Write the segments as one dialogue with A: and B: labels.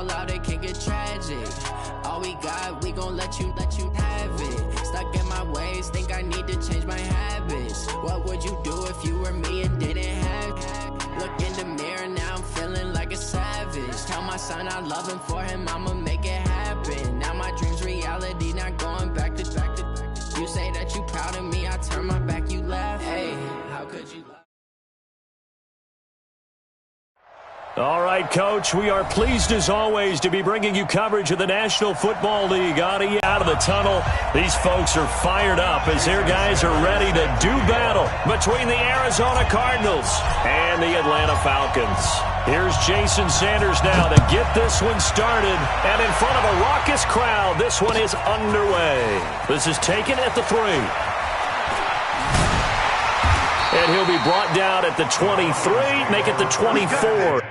A: fall out, it can get tragic. All we got, we gon' let you have it. Stuck in my ways, think I need to change my habits. What would you do if you were me and didn't have it? Look in the mirror, now I'm feeling like a savage. Tell my son I love him, for him I'ma make it happen. Now my dream's reality, not going back to. You say that you proud of me, I turn my back, you laugh. Hey, how could you laugh?
B: All right, Coach, we are pleased as always to be bringing you coverage of the National Football League. Out of the tunnel, these folks are fired up as their guys are ready to do battle between the Arizona Cardinals and the Atlanta Falcons. Here's Jason Sanders now to get this one started, and in front of a raucous crowd, this one is underway. This is taken at the 3. And he'll be brought down at the 23, make it the 24.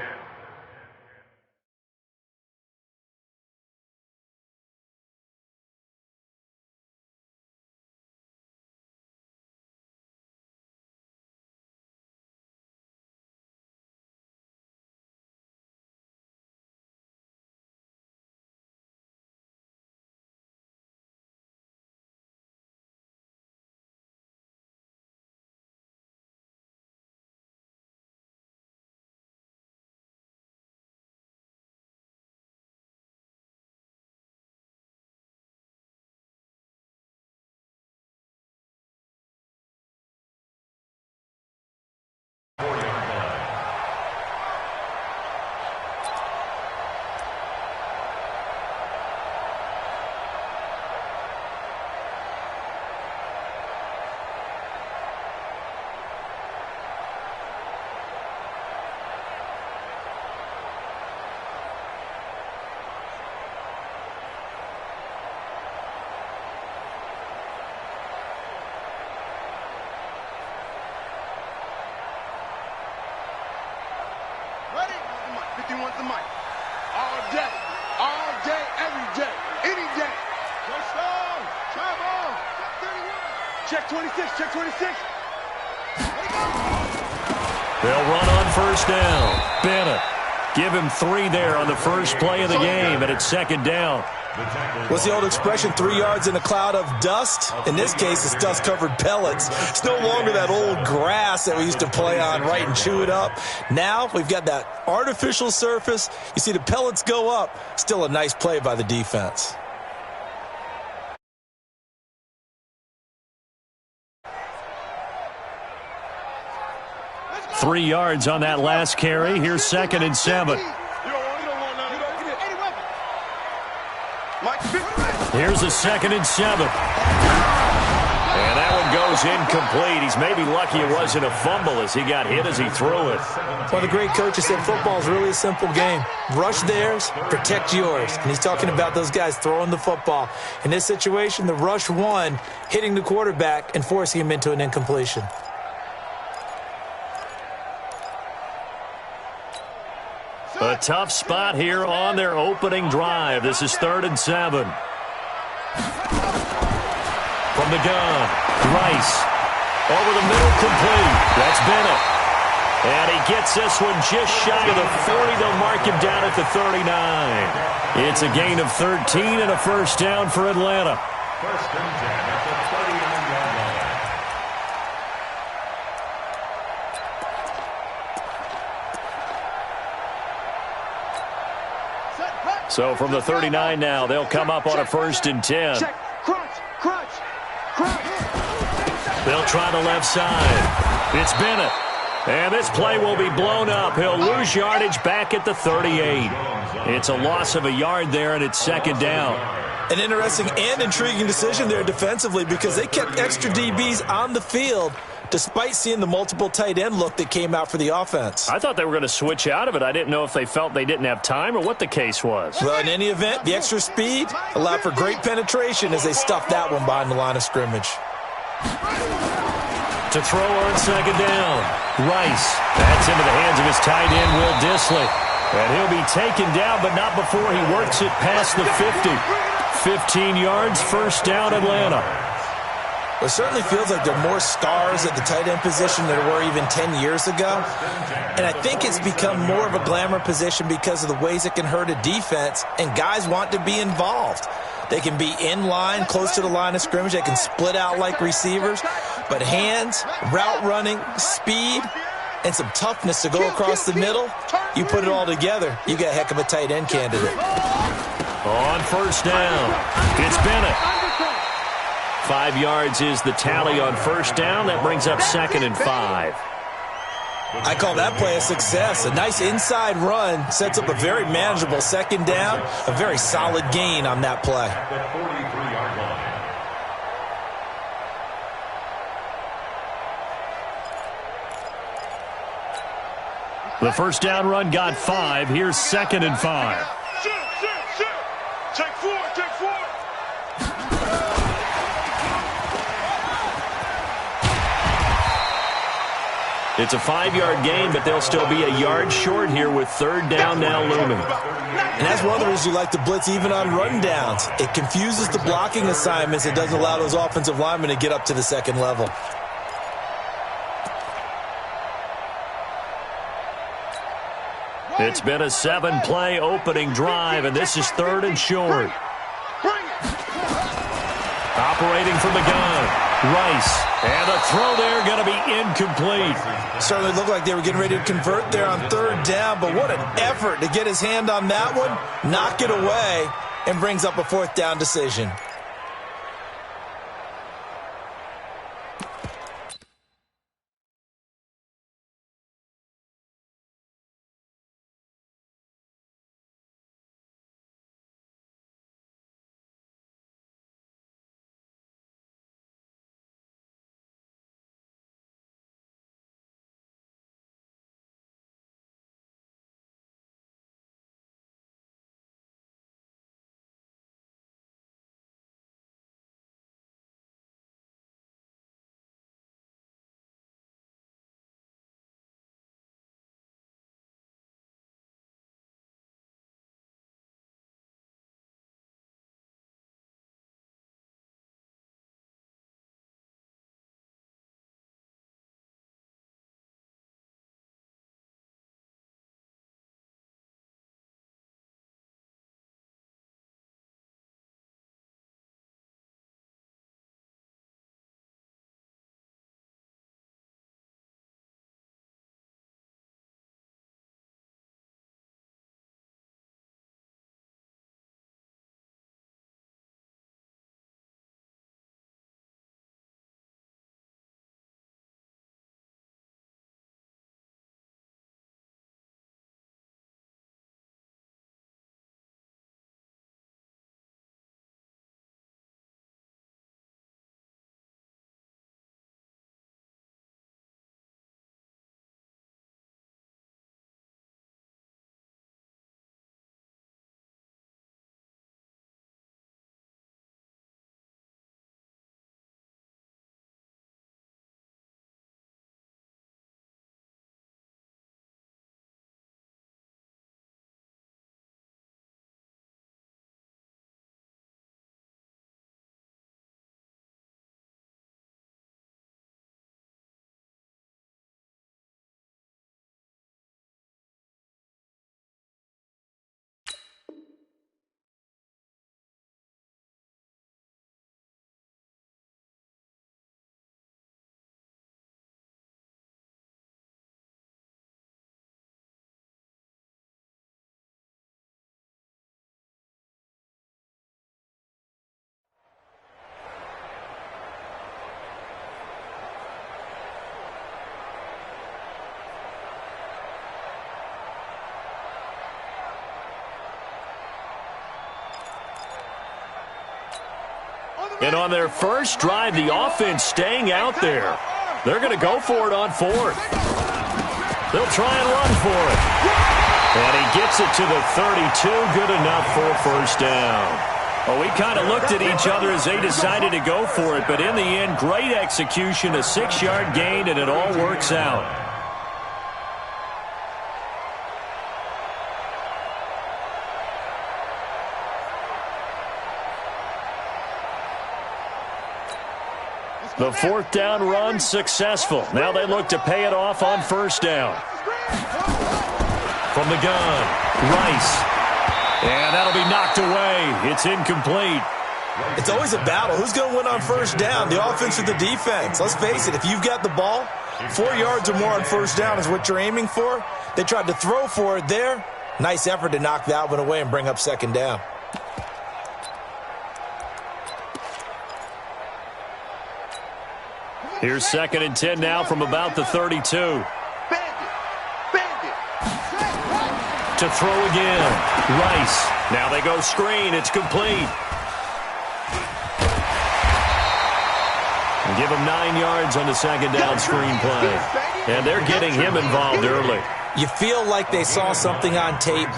C: The mic. All day, every day, any day. Touchdown, travel, 31. Check 26, check 26.
B: They'll run on first down. Bennett, give him 3 there on the first play of the game, and it's second down.
D: What's the old expression, 3 yards in a cloud of dust? In this case, it's dust-covered pellets. It's no longer that old grass that we used to play on, right, and chew it up. Now we've got that artificial surface. You see the pellets go up. Still a nice play by the defense.
B: Three yards on that last carry. Here's 2nd and 7. Here's a 2nd and 7. And that one goes incomplete. He's maybe lucky it wasn't a fumble as he got hit as he threw it.
D: Well, the great coach said football is really a simple game. Rush theirs, protect yours. And he's talking about those guys throwing the football. In this situation, the rush won, hitting the quarterback and forcing him into an incompletion.
B: A tough spot here on their opening drive. This is 3rd and 7. From the gun, Rice. Over the middle, complete. That's Bennett. And he gets this one just shy of the 40. They'll mark him down at the 39. It's a gain of 13 and a first down for Atlanta.
E: First and 10 at the 39-yard line.
B: So from the 39 now, they'll come up on a 1st and 10. They'll try the left side. It's Bennett. And this play will be blown up. He'll lose yardage back at the 38. It's a loss of a yard there, and it's 2nd down.
D: An interesting and intriguing decision there defensively because they kept extra DBs on the field despite seeing the multiple tight end look that came out for the offense.
B: I thought they were going to switch out of it. I didn't know if they felt they didn't have time or what the case was.
D: Well, in any event, the extra speed allowed for great penetration as they stuffed that one behind the line of scrimmage.
B: To throw on 2nd down, Rice. That's into the hands of his tight end, Will Dissly. And he'll be taken down, but not before he works it past the 50. 15 yards, first down, Atlanta.
D: It certainly feels like there are more stars at the tight end position than there were even 10 years ago. And I think it's become more of a glamour position because of the ways it can hurt a defense, and guys want to be involved. They can be in line, close to the line of scrimmage. They can split out like receivers. But hands, route running, speed, and some toughness to go across the middle, you put it all together, you got a heck of a tight end candidate.
B: On first down, it's Bennett. 5 yards is the tally on first down. That brings up 2nd and 5.
D: I call that play a success. A nice inside run sets up a very manageable 2nd down. A very solid gain on that play.
E: The 43-yard line.
B: The first down run got 5. Here's 2nd and 5.
C: Take 4, take 4.
B: It's a 5-yard gain, but they'll still be a yard short here with 3rd down now looming.
D: And that's one of the reasons you like to blitz even on run downs. It confuses the blocking assignments. It doesn't allow those offensive linemen to get up to the 2nd level.
B: It's been a 7-play opening drive, and this is 3rd and short. Operating from the gun, Rice. And the throw there going to be incomplete.
D: Certainly looked like they were getting ready to convert there on 3rd down, but what an effort to get his hand on that one, knock it away, and brings up a 4th down decision.
B: And on their first drive, the offense staying out there. They're going to go for it on 4th. They'll try and run for it. And he gets it to the 32. Good enough for a first down. Well, we kind of looked at each other as they decided to go for it. But in the end, great execution, a 6-yard gain, and it all works out. The fourth down run successful. Now they look to pay it off on first down. From the gun, Rice. And that'll be knocked away. It's incomplete.
D: It's always a battle. Who's going to win on first down, the offense or the defense? Let's face it, if you've got the ball, 4 yards or more on first down is what you're aiming for. They tried to throw for it there. Nice effort to knock that one away and bring up second down.
B: Here's 2nd and 10 now from about the 32. To throw again. Rice. Now they go screen. It's complete. And give him 9 yards on the second down screen play. And they're getting him involved early.
D: You feel like they saw something on tape,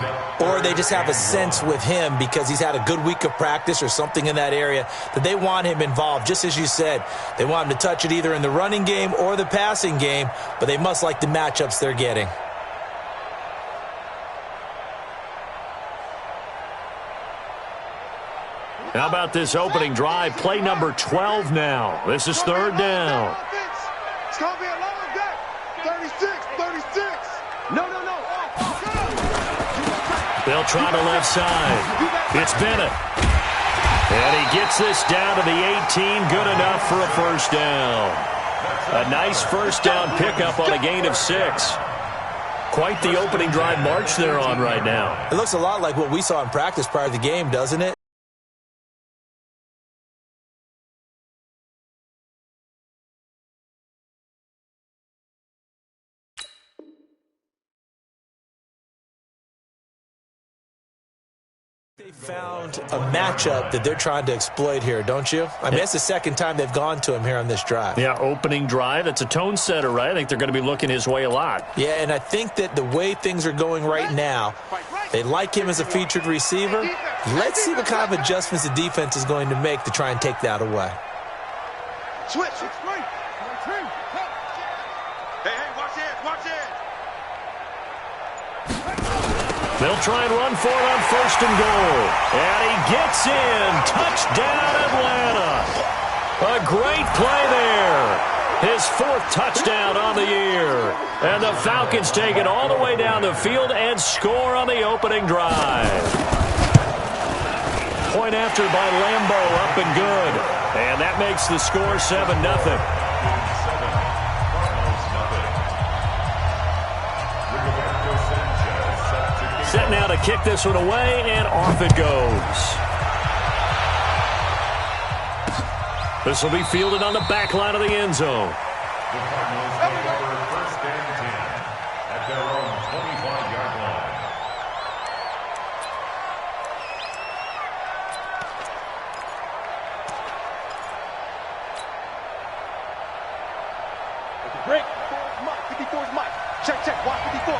D: or they just have a sense with him because he's had a good week of practice or something in that area that they want him involved. Just as you said, they want him to touch it either in the running game or the passing game, but they must like the matchups they're getting.
B: How about this opening drive? Play number 12 now. This is third down.
C: It's going to be a long day. 36, 36. No.
B: They'll try to left side. It's Bennett. And he gets this down to the 18. Good enough for a first down. A nice first down pickup on a gain of 6. Quite the opening drive march they're on right now.
D: It looks a lot like what we saw in practice prior to the game, doesn't it? They found a matchup that they're trying to exploit here, don't you? I mean, it's the second time they've gone to him here on this drive.
B: Yeah, opening drive. It's a tone setter, right? I think they're going to be looking his way a lot.
D: Yeah, and I think that the way things are going right now, they like him as a featured receiver. Let's see what kind of adjustments the defense is going to make to try and take that away.
C: Switch. Hey, watch it.
B: They'll try and run for it on first and goal. And he gets in. Touchdown, Atlanta. A great play there. His 4th touchdown on the year. And the Falcons take it all the way down the field and score on the opening drive. Point after by Lambo, up and good. And that makes the score 7-0. Set now to kick this one away, and off it goes. This will be fielded on the back line of the end zone.
E: The Cardinals take over first and 10 at their own 25-yard line.
C: Break. 54's Mike. Check. Watch 54.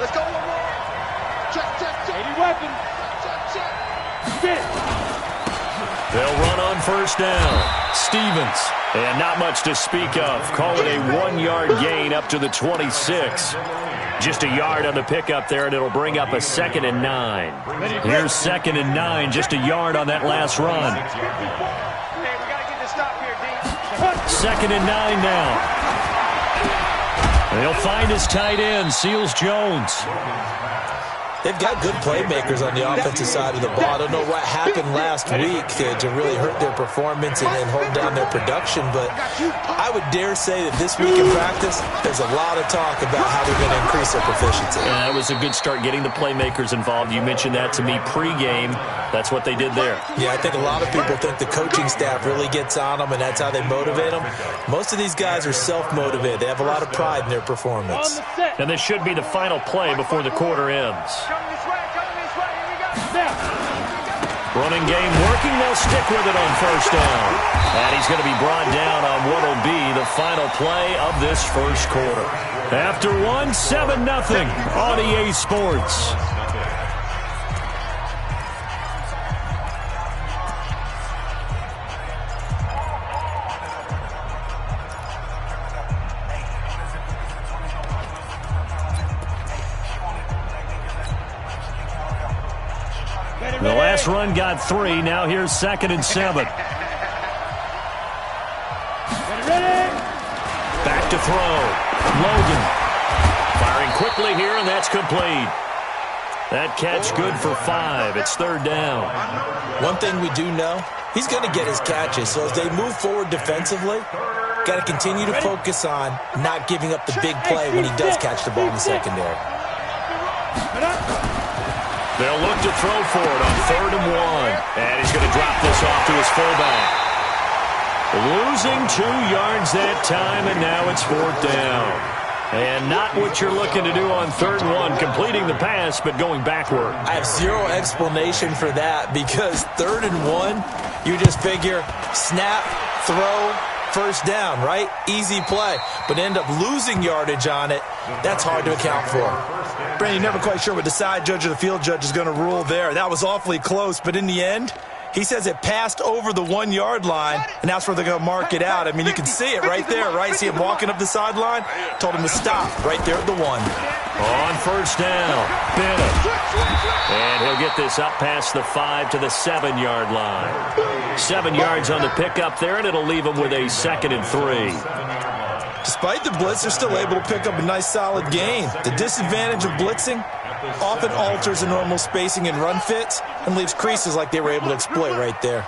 C: Let's go one more. Check. 80 weapons. Check.
B: They'll run on first down. Stevens. And not much to speak of. Call it a 1-yard gain up to the 26. Just a yard on the pickup there, and it'll bring up a 2nd and 9. Here's 2nd and 9, just a yard on that last run.
C: Hey, we got to get this stop here, D.
B: 2nd and 9 now. They'll find his tight end, Seals Jones.
D: They've got good playmakers on the offensive side of the ball. I don't know what happened last week to really hurt their performance and hold down their production, but I would dare say that this week in practice, there's a lot of talk about how they're going to increase their proficiency.
B: Yeah, that was a good start getting the playmakers involved. You mentioned that to me pregame. That's what they did there.
D: Yeah, I think a lot of people think the coaching staff really gets on them, and that's how they motivate them. Most of these guys are self-motivated. They have a lot of pride in their performance.
B: And this should be the final play before the quarter ends.
C: Coming this way. Here we go.
B: Running game working. They'll stick with it on first down. And he's going to be brought down on what will be the final play of this first quarter. After 7-0 on EA Sports. The last run got 3. Now here's 2nd and 7. to throw. Logan firing quickly here, and that's complete. That catch good for 5. It's third down.
D: One thing we do know, he's going to get his catches. So as they move forward defensively, got to continue to focus on not giving up the big play when he does catch the ball in the secondary.
B: They'll look to throw for it on 3rd and 1. And he's going to drop this off to his fullback. Losing 2 yards that time, and now it's 4th down. And not what you're looking to do on 3rd and 1, completing the pass, but going backward.
D: I have zero explanation for that because 3rd and 1, you just figure snap, throw, first down, right? Easy play. But end up losing yardage on it. That's hard to account for.
F: Brandon, you're never quite sure what the side judge or the field judge is going to rule there. That was awfully close, but in the end, he says it passed over the 1-yard line, and that's where they're going to mark it out. I mean, you can see it right there, right? See him walking up the sideline? Told him to stop right there at the 1.
B: On first down, Bennett. And he'll get this up past the 5 to the 7-yard line. 7 yards on the pickup there, and it'll leave him with a 2nd and 3.
F: Despite the blitz, they're still able to pick up a nice solid gain. The disadvantage of blitzing often alters the normal spacing and run fits and leaves creases like they were able to exploit right there.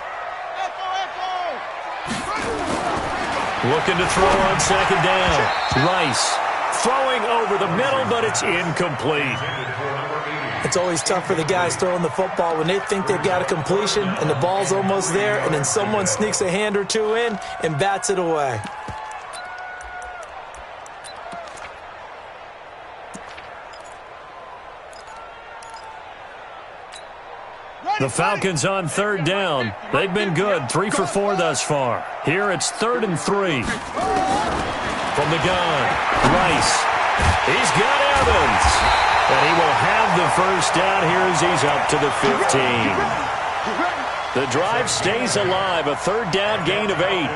B: Looking to throw on 2nd down. Rice throwing over the middle, but it's incomplete.
D: It's always tough for the guys throwing the football when they think they've got a completion and the ball's almost there, and then someone sneaks a hand or two in and bats it away.
B: The Falcons on 3rd down. They've been good, 3 for 4 thus far. Here it's 3rd and 3. From the gun, Rice. He's got Evans. And he will have the first down here as he's up to the 15. The drive stays alive, a 3rd down gain of 8.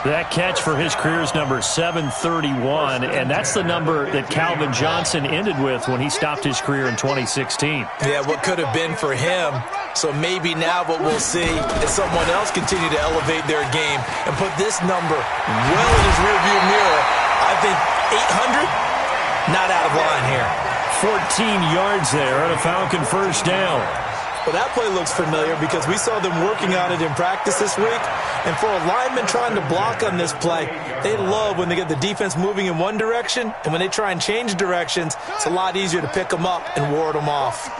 B: That catch for his career is number 731, and that's the number that Calvin Johnson ended with when he stopped his career in 2016.
D: Yeah, what could have been for him. So maybe now what we'll see is someone else continue to elevate their game and put this number well in his rearview mirror. I think 800, not out of line here.
B: 14 yards there on a Falcon first down.
D: Well, that play looks familiar because we saw them working on it in practice this week. And for a lineman trying to block on this play, they love when they get the defense moving in one direction. And when they try and change directions, it's a lot easier to pick them up and ward them off.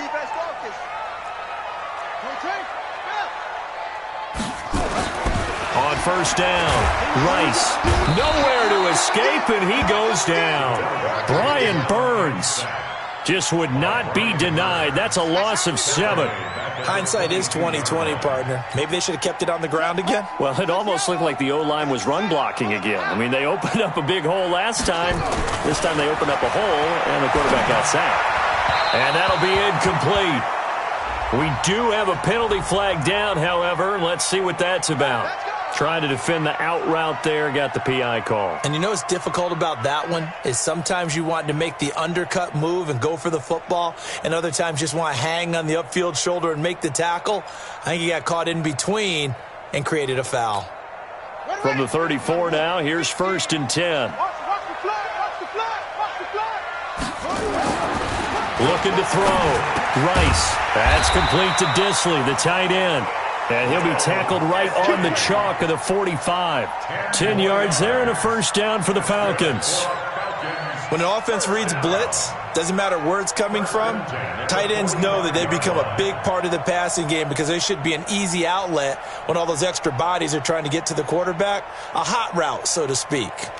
B: On first down, Rice nowhere to escape, and he goes down. Brian Burns just would not be denied. That's a loss of 7.
D: Hindsight is 20/20, partner. Maybe they should have kept it on the ground again.
B: Well, it almost looked like the O-line was run blocking again. I mean, they opened up a big hole last time. This time they opened up a hole, and the quarterback got sacked. And that'll be incomplete. We do have a penalty flag down, however. Let's see what that's about. Trying to defend the out route there, got the PI call.
D: And you know what's difficult about that one is sometimes you want to make the undercut move and go for the football, and other times just want to hang on the upfield shoulder and make the tackle. I think he got caught in between and created a foul.
B: From the 34 now, here's 1st and 10. Looking to throw. Rice. That's complete to Disley, the tight end. And he'll be tackled right on the chalk of the 45. 10 yards there and a first down for the Falcons.
F: When an offense reads blitz, doesn't matter where it's coming from, tight ends know that they become a big part of the passing game because they should be an easy outlet when all those extra bodies are trying to get to the quarterback. A hot route, so to speak.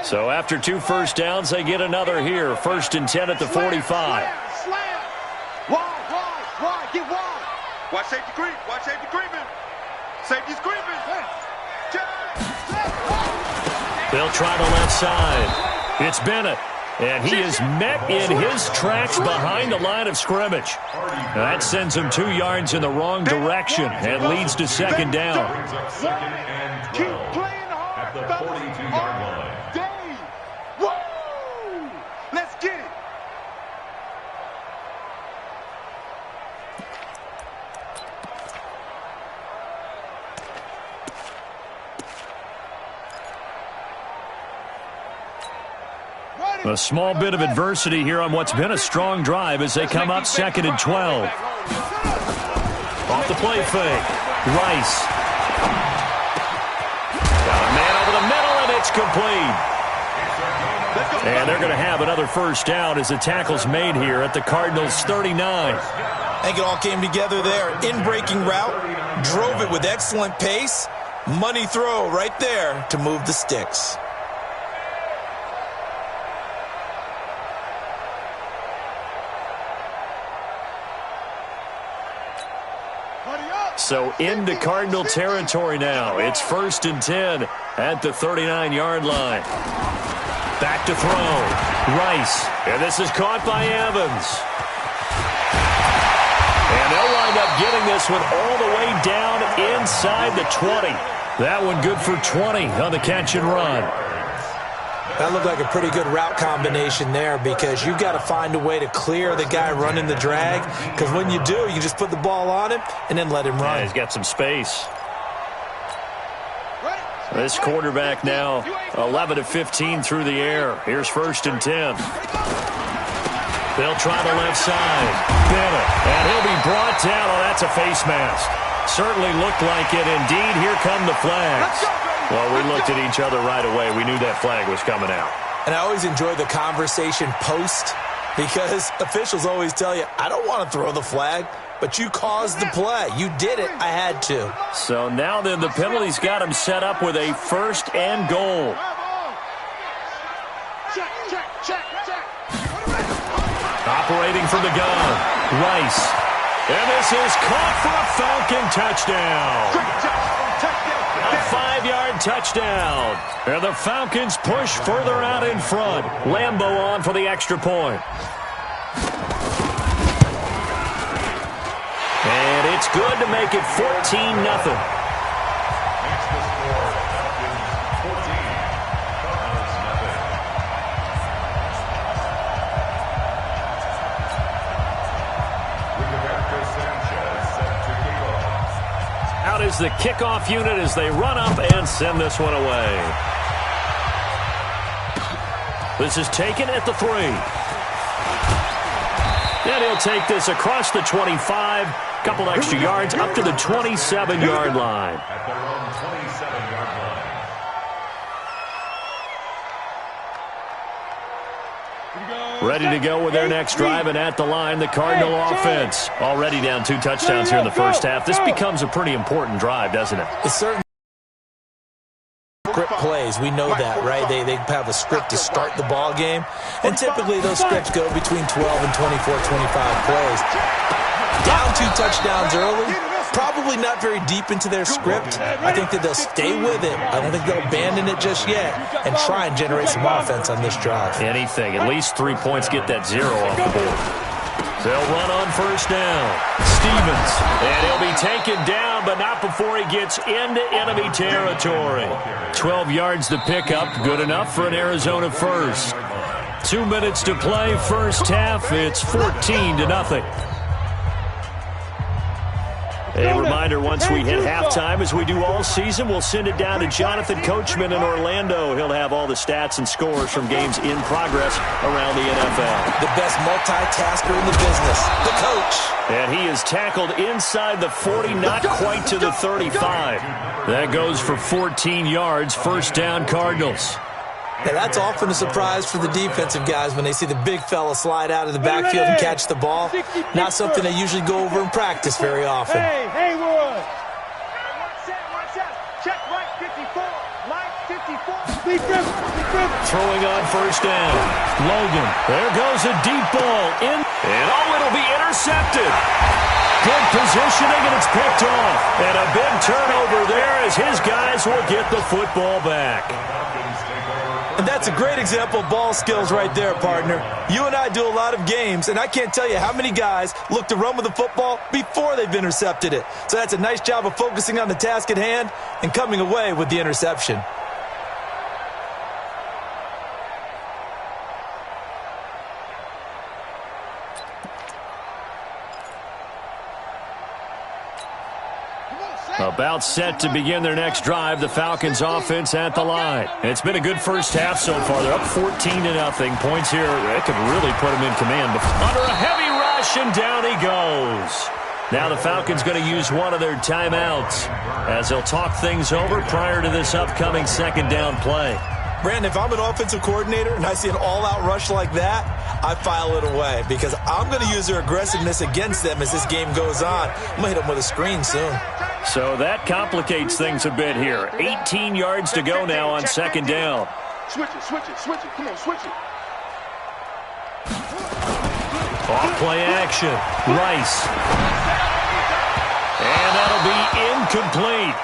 B: So after 2 first downs, they get another here. 1st and 10 at the 45.
C: Wide, get wide. Watch safety creep, watch safety creeping. Safety's creeping.
B: They'll try the left side. It's Bennett. And he is met in his tracks behind the line of scrimmage. That sends him 2 yards in the wrong direction and leads to 2nd down.
C: Keep playing hard.
E: At the 42-yard line.
C: Let's get it.
B: A small bit of adversity here on what's been a strong drive as they come up 2nd and 12. Off the play fake. Rice. Got a man over the middle, and it's complete. And they're going to have another first down as the tackle's made here at the Cardinals' 39.
F: I think it all came together there. In-breaking route, drove it with excellent pace. Money throw right there to move the sticks.
B: So into Cardinal territory now. It's 1st and 10 at the 39-yard line. Back to throw. Rice. And this is caught by Evans. And they'll wind up getting this one all the way down inside the 20. That one good for 20 on the catch and run.
F: That looked like a pretty good route combination there because you've got to find a way to clear the guy running the drag, because when you do, you just put the ball on him and then let him run.
B: Yeah, he's got some space. This quarterback now 11 of 15 through the air. Here's 1st and 10. They'll try the left side. Bennett, and he'll be brought down. Oh, that's a face mask. Certainly looked like it. Indeed, here come the flags. Well, we looked at each other right away. We knew that flag was coming out.
F: And I always enjoy the conversation post because officials always tell you, I don't want to throw the flag, but you caused the play. You did it. I had to.
B: So now then the penalty's got him set up with a 1st and goal. Operating from the gun, Rice. And this is caught for a Falcon touchdown. A 5-yard touchdown. And the Falcons push further out in front. Lambeau on for the extra point. And it's good to make it 14-0. Out is the kickoff unit as they run up and send this one away. This is taken at the 3. And he'll take this across the 25. Couple extra yards up to the 27-yard line.
E: At their own 27-yard line.
B: Ready to go with their next drive, and at the line, the Cardinal offense. Already down 2 touchdowns here in the first half. This becomes a pretty important drive, doesn't it?
F: It's certainly script plays. We know that, right? They have a script to start the ball game, and typically those scripts go between 12 and 24, 25 plays. Down 2 touchdowns early, probably not very deep into their script. I think that they'll stay with it. I don't think they'll abandon it just yet and try and generate some offense on this drive.
B: Anything. At least 3 points, get that 0 off the board. They'll run on first down. Stevens. And he'll be taken down, but not before he gets into enemy territory. 12 yards to pick up. Good enough for an Arizona first. 2 minutes to play. First half. It's 14-0. A reminder, once we hit halftime, as we do all season, we'll send it down to Jonathan Coachman in Orlando. He'll have all the stats and scores from games in progress around the NFL.
F: The best multitasker in the business, the coach.
B: And he is tackled inside the 40, not quite to the 35. That goes for 14 yards, first down Cardinals.
F: Now, that's often a surprise for the defensive guys when they see the big fella slide out of the backfield and catch the ball. Not something they usually go over in practice very often.
C: Hey, Haywood. Check right 54. Line 54.
B: Throwing on first down. Logan. There goes a deep ball in. And it'll be intercepted. Good positioning, and it's picked off. And a big turnover there as his guys will get the football back.
F: And that's a great example of ball skills right there, partner. You and I do a lot of games, and I can't tell you how many guys look to run with the football before they've intercepted it. So that's a nice job of focusing on the task at hand and coming away with the interception.
B: A About set to begin their next drive, the Falcons offense at the line. It's been a good first half so far. They're up 14-0. Points here, it could really put them in command. Under a heavy rush, and down he goes. Now the Falcons going to use one of their timeouts as they'll talk things over prior to this upcoming second down play.
F: Brandon, if I'm an offensive coordinator and I see an all-out rush like that, I file it away because I'm going to use their aggressiveness against them as this game goes on. I'm going to hit them with a screen soon.
B: So that complicates things a bit here. 18 yards to go now on second down.
C: Switch it, switch it, switch it. Come on, switch it.
B: Off play action. Rice. And that'll be incomplete.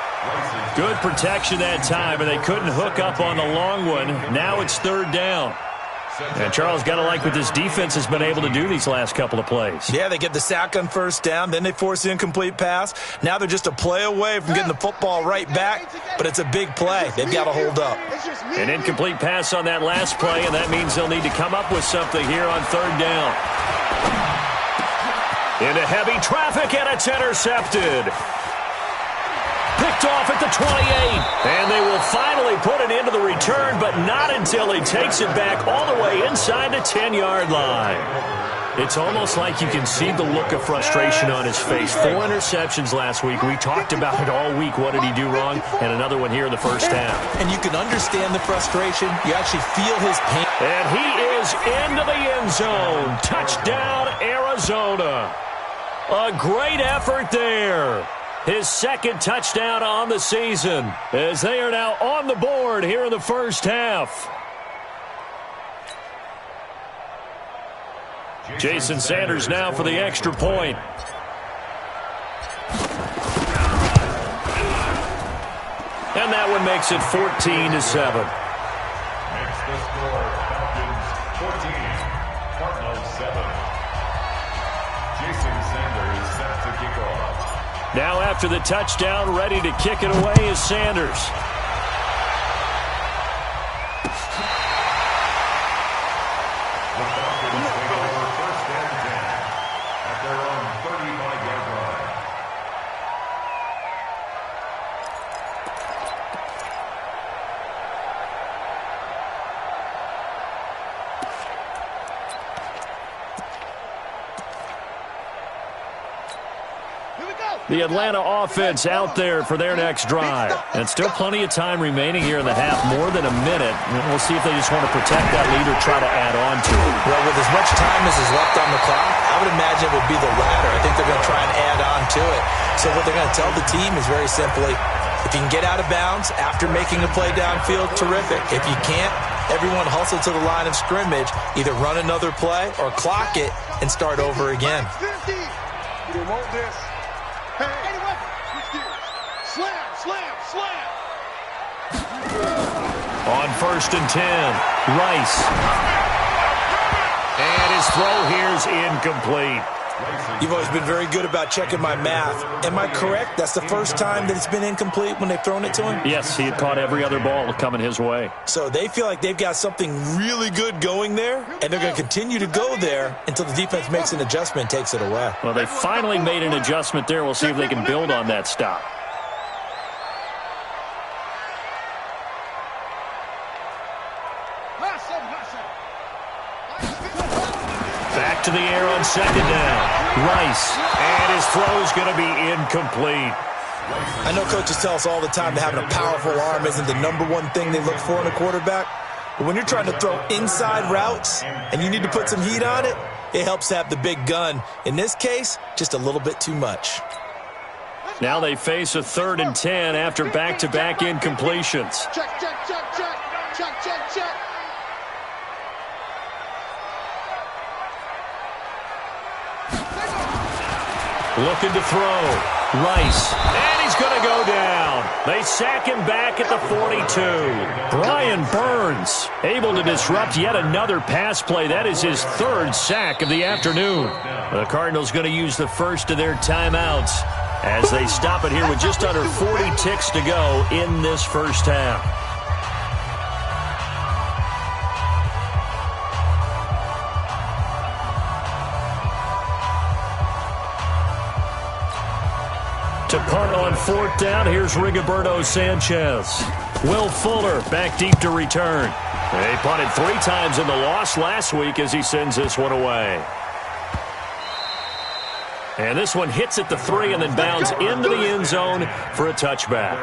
B: Good protection that time, and they couldn't hook up on the long one. Now it's third down. And Charles, got to like what this defense has been able to do these last couple of plays.
F: Yeah, they get the sack on first down, then they force the incomplete pass. Now they're just a play away from getting the football right back, but it's a big play. They've got to hold up.
B: An incomplete pass on that last play, and that means they'll need to come up with something here on third down. Into heavy traffic, and it's intercepted. Picked off at the 28, and they will finally put it into the return, but not until he takes it back all the way inside the 10-yard line. It's almost like you can see the look of frustration on his face. 4 interceptions last week. We talked about it all week. What did he do wrong? And another one here in the first half.
F: And you can understand the frustration. You actually feel his pain.
B: And he is into the end zone. Touchdown, Arizona. A great effort there. His second touchdown on the season as they are now on the board here in the first half. Jason Sanders now for the extra point. And that one makes it 14-7.
E: Makes the score Falcons 14, Cardinals 7. Jason Sanders set to kick off.
B: Now after the touchdown, ready to kick it away is Sanders.
E: The Falcons take over first and 10 at their own 35-yard line.
B: The Atlanta offense out there for their next drive. And still plenty of time remaining here in the half, more than a minute. And we'll see if they just want to protect that lead or try to add on to it.
F: Well, with as much time as is left on the clock, I would imagine it would be the latter. I think they're going to try and add on to it. So what they're going to tell the team is very simply, if you can get out of bounds after making a play downfield, terrific. If you can't, everyone hustle to the line of scrimmage, either run another play or clock it and start over again.
C: They want this. Hey, switch gears. Slam, slam, slam.
B: On first and 10, Rice. And his throw here's incomplete.
F: You've always been very good about checking my math. Am I correct? That's the first time that it's been incomplete when they've thrown it to him?
B: Yes, he had caught every other ball coming his way.
F: So they feel like they've got something really good going there, and they're going to continue to go there until the defense makes an adjustment and takes it away.
B: Well, they finally made an adjustment there. We'll see if they can build on that stop. Back to the air on second down. Rice, and his throw's going to be incomplete.
F: I know coaches tell us all the time that having a powerful arm isn't the number one thing they look for in a quarterback. But when you're trying to throw inside routes and you need to put some heat on it, it helps to have the big gun. In this case, just a little bit too much.
B: Now they face a third and 10 after back-to-back incompletions.
C: Check, check, check, check. Check, check, check.
B: Looking to throw. Rice. And he's going to go down. They sack him back at the 42. Brian Burns able to disrupt yet another pass play. That is his third sack of the afternoon. The Cardinals going to use the first of their timeouts as they stop it here with just under 40 ticks to go in this first half. To punt on 4th down, here's Rigoberto Sanchez. Will Fuller back deep to return. They punted 3 times in the loss last week as he sends this one away. And this one hits at the 3 and then bounds into the end zone for a touchback.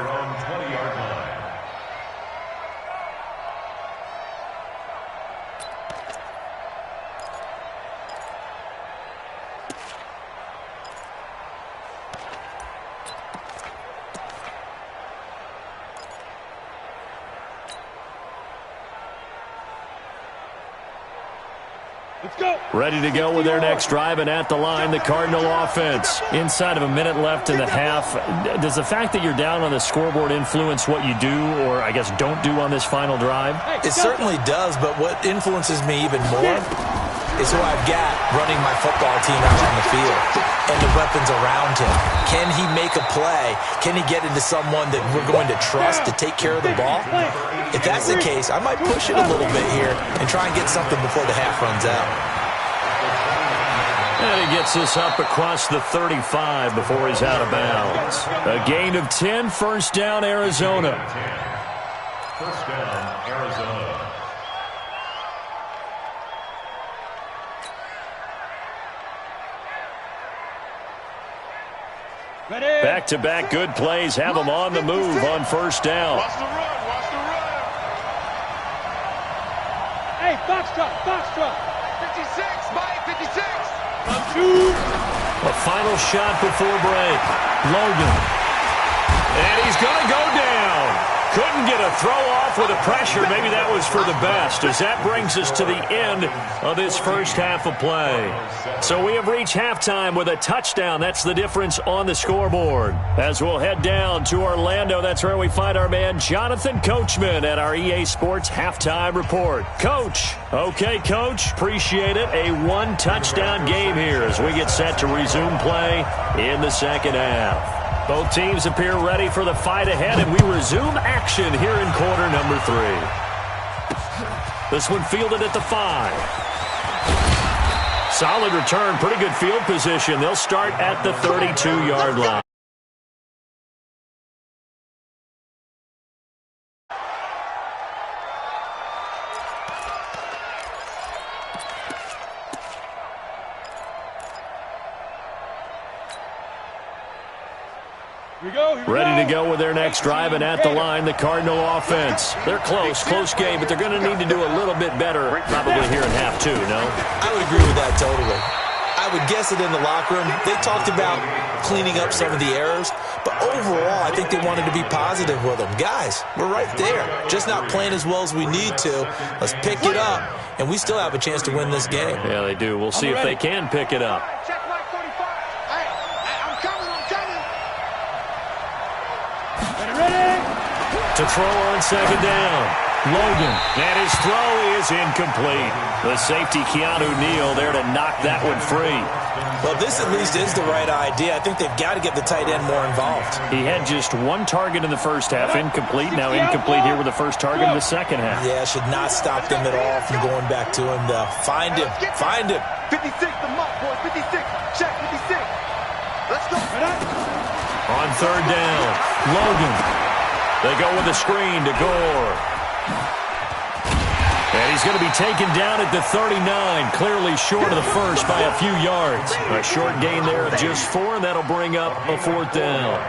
B: Ready to go with their next drive, and at the line, the Cardinal offense. Inside of a minute left in the half, does the fact that you're down on the scoreboard influence what you do, or I guess don't do on this final drive?
F: It certainly does, but what influences me even more is who I've got running my football team out on the field and the weapons around him. Can he make a play? Can he get into someone that we're going to trust to take care of the ball? If that's the case, I might push it a little bit here and try and get something before the half runs out.
B: And he gets this up across the 35 before he's out of bounds. A gain of 10, 1st down, Arizona.
E: 1st down, Arizona.
B: Back-to-back good plays have them on the move on 1st down.
C: Watch the run, watch the run. Hey, foxtrot. 56, Mike, 56.
B: A final shot before break. Logan. And he's going to go down. Couldn't get a throw off with the pressure. Maybe that was for the best, as that brings us to the end of this first half of play. So we have reached halftime with a touchdown. That's the difference on the scoreboard. As we'll head down to Orlando, that's where we find our man Jonathan Coachman at our EA Sports Halftime Report. Coach. Okay, Coach. Appreciate it. A 1-touchdown game here as we get set to resume play in the second half. Both teams appear ready for the fight ahead, and we resume action here in quarter number 3. This one fielded at the 5. Solid return, pretty good field position. They'll start at the 32-yard line. Ready to go with their next drive, and at the line, the Cardinal offense. They're close game, but they're going to need to do a little bit better probably here in half 2, no?
F: I would agree with that totally. I would guess it in the locker room. They talked about cleaning up some of the errors, but overall, I think they wanted to be positive with them. Guys, we're right there. Just not playing as well as we need to. Let's pick it up, and we still have a chance to win this game.
B: Yeah, they do. We'll see if they can pick it up. To throw on 2nd down. Logan. And his throw is incomplete. The safety, Keanu Neal, there to knock that one free.
F: Well, this at least is the right idea. I think they've got to get the tight end more involved.
B: He had just 1 target in the first half, incomplete. Now incomplete here with the first target in the second half.
F: Yeah, should not stop them at all from going back to him, though. Find him.
C: 56, the mark, boy. 56. Check, 56. Let's go.
B: On 3rd down, Logan. They go with a screen to Gore. And he's going to be taken down at the 39, clearly short of the first by a few yards. A short gain there of just 4, and that'll bring up a 4th down.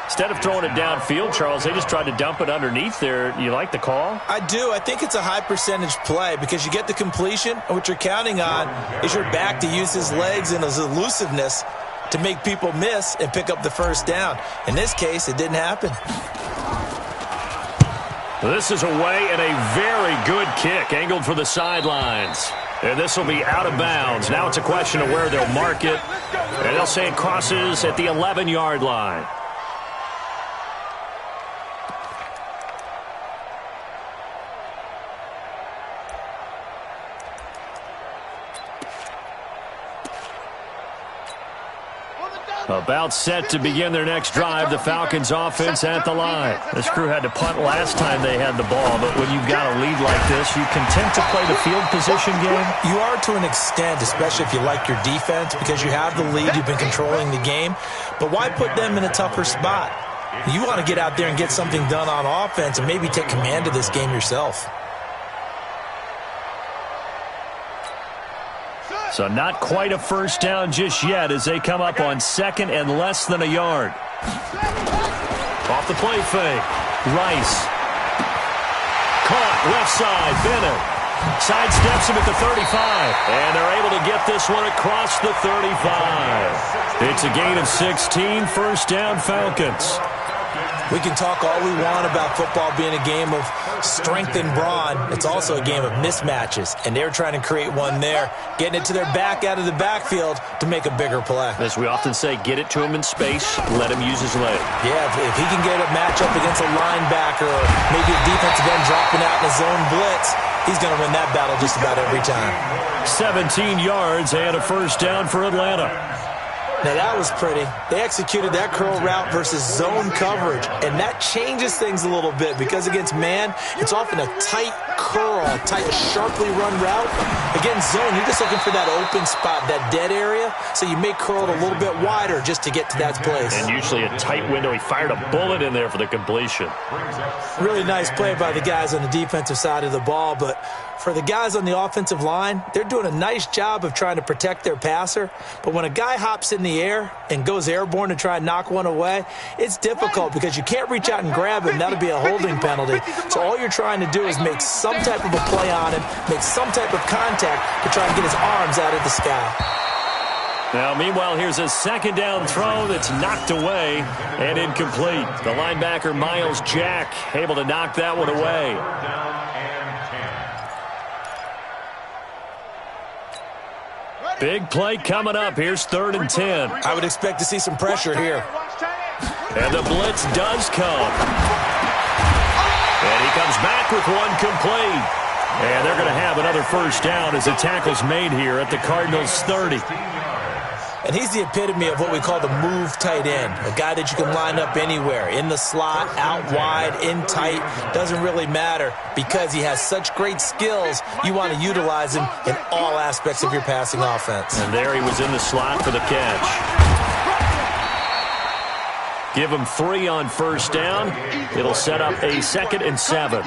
B: Instead of throwing it downfield, Charles, they just tried to dump it underneath there. You like the call?
F: I do. I think it's a high-percentage play because you get the completion, and what you're counting on is your back to use his legs and his elusiveness to make people miss and pick up the 1st down. In this case, it didn't happen.
B: This is away and a very good kick angled for the sidelines. And this will be out of bounds. Now it's a question of where they'll mark it. And they'll say it crosses at the 11-yard line. About set to begin their next drive, the Falcons offense at the line. This crew had to punt last time they had the ball, but when you've got a lead like this, you content to play the field position game?
F: You are to an extent, especially if you like your defense, because you have the lead, you've been controlling the game. But why put them in a tougher spot? You want to get out there and get something done on offense and maybe take command of this game yourself.
B: So not quite a first down just yet as they come up on second and less than a yard. Off the play fake. Rice. Caught left side. Bennett. Sidesteps him at the 35. And they're able to get this one across the 35. It's a gain of 16. First down, Falcons.
F: We can talk all we want about football being a game of strength and brawn. It's also a game of mismatches, and they're trying to create one there, getting it to their back out of the backfield to make a bigger play.
B: As we often say, get it to him in space, let him use his leg.
F: Yeah, if he can get a matchup against a linebacker or maybe a defensive end dropping out in a zone blitz, he's going to win that battle just about every time.
B: 17 yards and a first down for Atlanta.
F: Now, that was pretty. They executed that curl route versus zone coverage, and that changes things a little bit because against man, it's often a tight curl, tight, sharply run route. Against zone, you're just looking for that open spot, that dead area, so you may curl it a little bit wider just to get to that place.
B: And usually a tight window. He fired a bullet in there for the completion.
F: Really nice play by the guys on the defensive side of the ball, but for the guys on the offensive line, they're doing a nice job of trying to protect their passer. But when a guy hops in the air and goes airborne to try and knock one away, it's difficult because you can't reach out and grab him. That'll be a holding penalty. So all you're trying to do is make some type of a play on him, make some type of contact to try and get his arms out of the sky.
B: Now, meanwhile, here's a second down throw that's knocked away and incomplete. The linebacker, Miles Jack, able to knock that one away. Big play coming up. Here's 3rd and 10.
F: I would expect to see some pressure here.
B: And the blitz does come. And he comes back with one complete. And they're going to have another first down as the tackle's made here at the Cardinals' 30.
F: And he's the epitome of what we call the move tight end, a guy that you can line up anywhere, in the slot, out wide, in tight, doesn't really matter because he has such great skills. You want to utilize him in all aspects of your passing offense.
B: And there he was in the slot for the catch. Give him 3 on first down. It'll set up a 2nd and 7.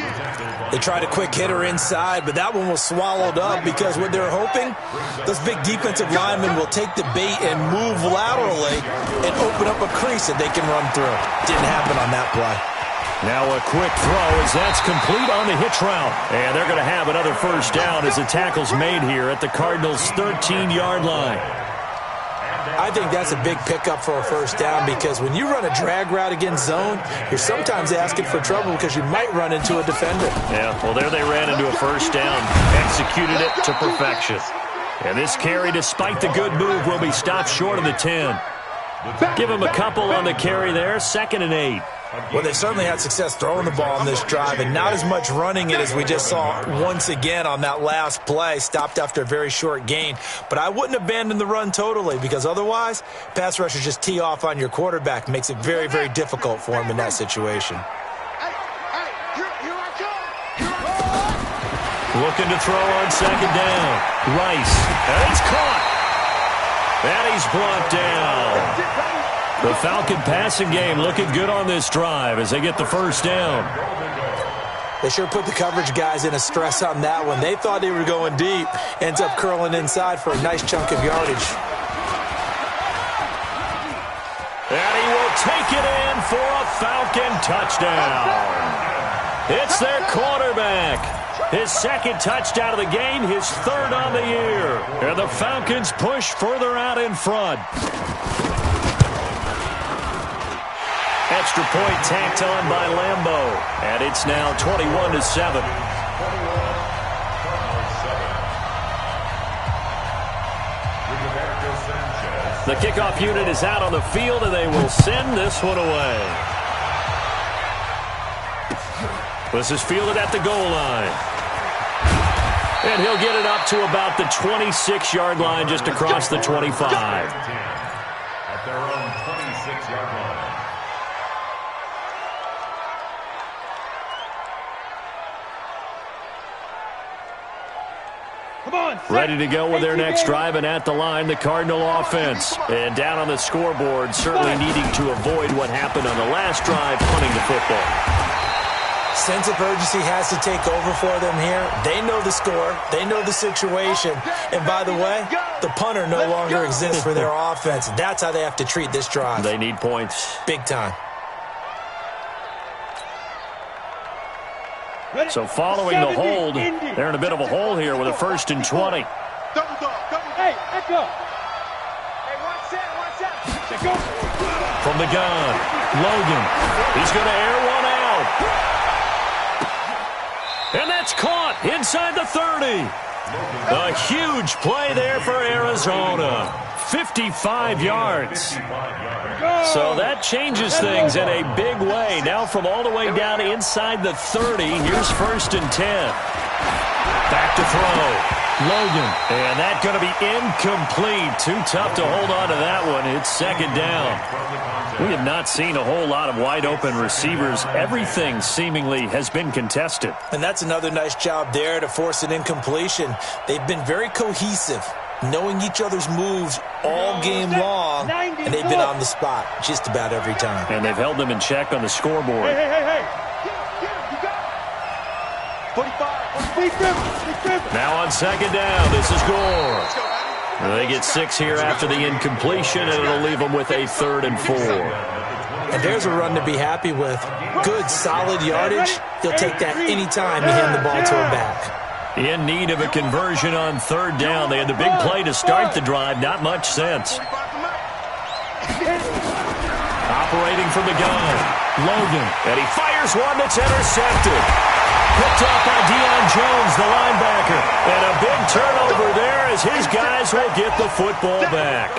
F: They tried a quick hitter inside, but that one was swallowed up because what they're hoping, those big defensive linemen will take the bait and move laterally and open up a crease that they can run through. Didn't happen on that play.
B: Now a quick throw as that's complete on the hitch route. And they're going to have another first down as the tackle's made here at the Cardinals' 13-yard line.
F: I think that's a big pickup for a first down because when you run a drag route against zone, you're sometimes asking for trouble because you might run into a defender.
B: Yeah, well, there they ran into a first down, executed it to perfection. And this carry, despite the good move, will be stopped short of the 10. Give him a couple on the carry there, 2nd and 8.
F: Well, they've certainly had success throwing the ball on this drive and not as much running it as we just saw once again on that last play, stopped after a very short gain. But I wouldn't abandon the run totally because otherwise, pass rushers just tee off on your quarterback. Makes it very, very difficult for him in that situation.
B: Looking to throw on 2nd down. Rice, and it's caught. And he's brought down. The Falcon passing game looking good on this drive as they get the first down.
F: They sure put the coverage guys in a stress on that one. They thought they were going deep. Ends up curling inside for a nice chunk of yardage.
B: And he will take it in for a Falcon touchdown. It's their quarterback. His 2nd touchdown of the game, his 3rd on the year. And the Falcons push further out in front. Extra point tacked on by Lambeau. And it's now 21-7. The kickoff unit is out on the field, and they will send this one away. This is fielded at the goal line. And he'll get it up to about the 26-yard line just across the 25.
E: At their own
B: Ready to go with their next drive, and at the line, the Cardinal offense. And down on the scoreboard, certainly needing to avoid what happened on the last drive, punting the football.
F: Sense of urgency has to take over for them here. They know the score. They know the situation. And by the way, the punter no longer exists for their offense. That's how they have to treat this drive.
B: They need points.
F: Big time.
B: So following the hold, they're in a bit of a hole here with a 1st and 20.
C: Hey, echo. Hey, one set. Go.
B: From the gun, Logan. He's going to air one out. And that's caught inside the 30. A huge play there for Arizona. 55 yards. So that changes things in a big way. Now from all the way down inside the 30, here's 1st and 10. Back to throw. Logan. And that's going to be incomplete. Too tough to hold on to that one. It's 2nd down. We have not seen a whole lot of wide-open receivers. Everything seemingly has been contested.
F: And that's another nice job there to force an incompletion. They've been very cohesive, knowing each other's moves all game long, and they've been on the spot just about every time.
B: And they've held them in check on the scoreboard.
C: Hey. You got it. 45.
B: Now on 2nd down, this is Gore. They get 6 here after the incompletion, and it'll leave them with a 3rd and 4.
F: And there's a run to be happy with. Good, solid yardage. He'll take that any time you hand the ball to him back.
B: In need of a conversion on 3rd down. They had the big play to start the drive. Not much sense. Operating from the gun, Logan. And he fires one that's intercepted. Picked up by Deion Jones, the linebacker. And a big turnover there as his guys will get the football back.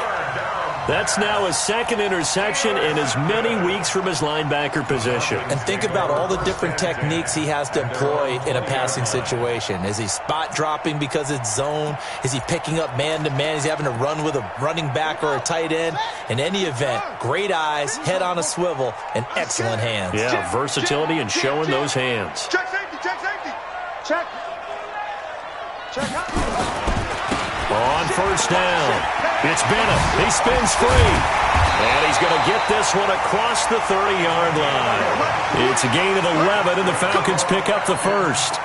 B: That's now his 2nd interception in as many weeks from his linebacker position.
F: And think about all the different techniques he has to employ in a passing situation. Is he spot dropping because it's zone? Is he picking up man-to-man? Is he having to run with a running back or a tight end? In any event, great eyes, head on a swivel, and excellent hands.
B: Yeah, versatility and showing those hands.
C: Check safety. Check.
B: On 1st down, it's Bennett. He spins free. And he's going to get this one across the 30-yard line. It's a gain of 11, and the Falcons pick up the 1st.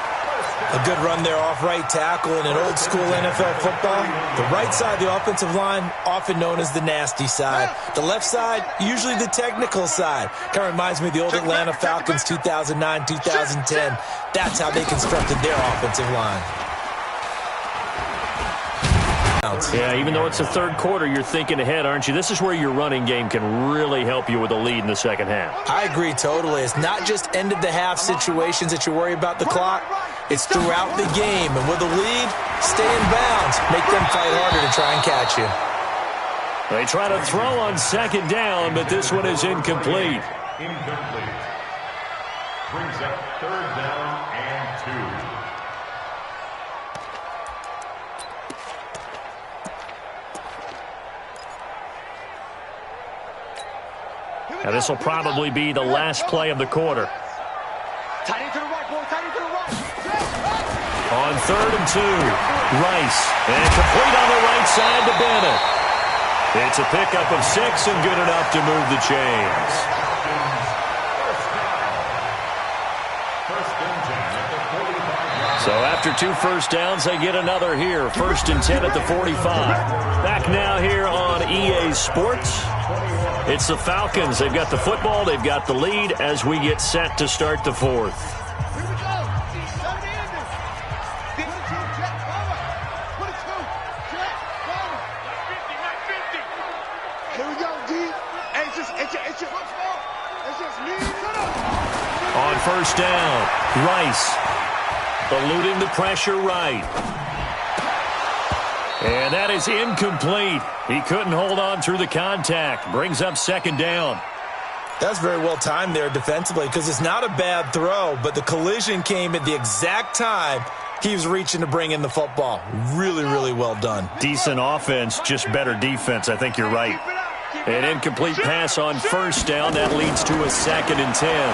F: A good run there off right tackle in an old-school NFL football. The right side of the offensive line, often known as the nasty side. The left side, usually the technical side. Kind of reminds me of the old Atlanta Falcons 2009, 2010. That's how they constructed their offensive line.
B: Yeah, even though it's the 3rd quarter, you're thinking ahead, aren't you? This is where your running game can really help you with a lead in the 2nd half.
F: I agree totally. It's not just end-of-the-half situations that you worry about the clock. It's throughout the game. And with a lead, stay in bounds. Make them fight harder to try and catch you.
B: They try to throw on 2nd down, but this one is incomplete.
E: Incomplete. Brings up 3rd down and 2.
B: Now, this will probably be the last play of the quarter.
C: Tight end to the right, boy. Tight end to the right.
B: On 3rd and 2, Rice. And complete on the right side to Bennett. It's a pickup of 6 and good enough to move the chains. So after 2 first downs, they get another here. 1st and 10 at the 45. Back now here on EA Sports. It's the Falcons. They've got the football. They've got the lead as we get set to start the 4th.
C: Here we go, D. It's just football. It's just me.
B: On 1st down, Rice. Eluding the pressure right. And that is incomplete. He couldn't hold on through the contact. Brings up 2nd down.
F: That's very well timed there defensively because it's not a bad throw, but the collision came at the exact time he was reaching to bring in the football. Really, really well done.
B: Decent offense, just better defense. I think you're right. An incomplete pass on 1st down. That leads to a 2nd and 10.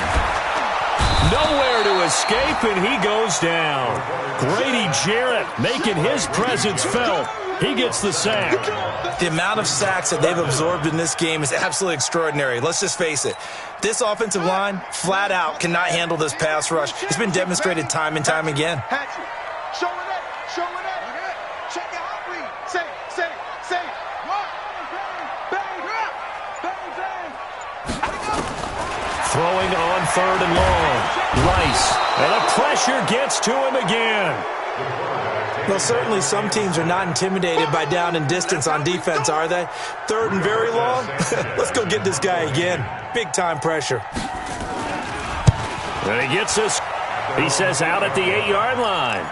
B: Nowhere to escape, and he goes down. Grady Jarrett making his presence felt. He gets the sack.
F: The amount of sacks that they've absorbed in this game is absolutely extraordinary. Let's just face it. This offensive line, flat out, cannot handle this pass rush. It's been demonstrated time and time again.
C: Show it up. Check it out, read. Say. What? Bang.
B: Throwing on 3rd and long. Rice. And the pressure gets to him again.
F: Well, certainly some teams are not intimidated by down and distance on defense, are they? 3rd and very long? Let's go get this guy again. Big-time pressure.
B: And he gets us, he says, out at the 8-yard line.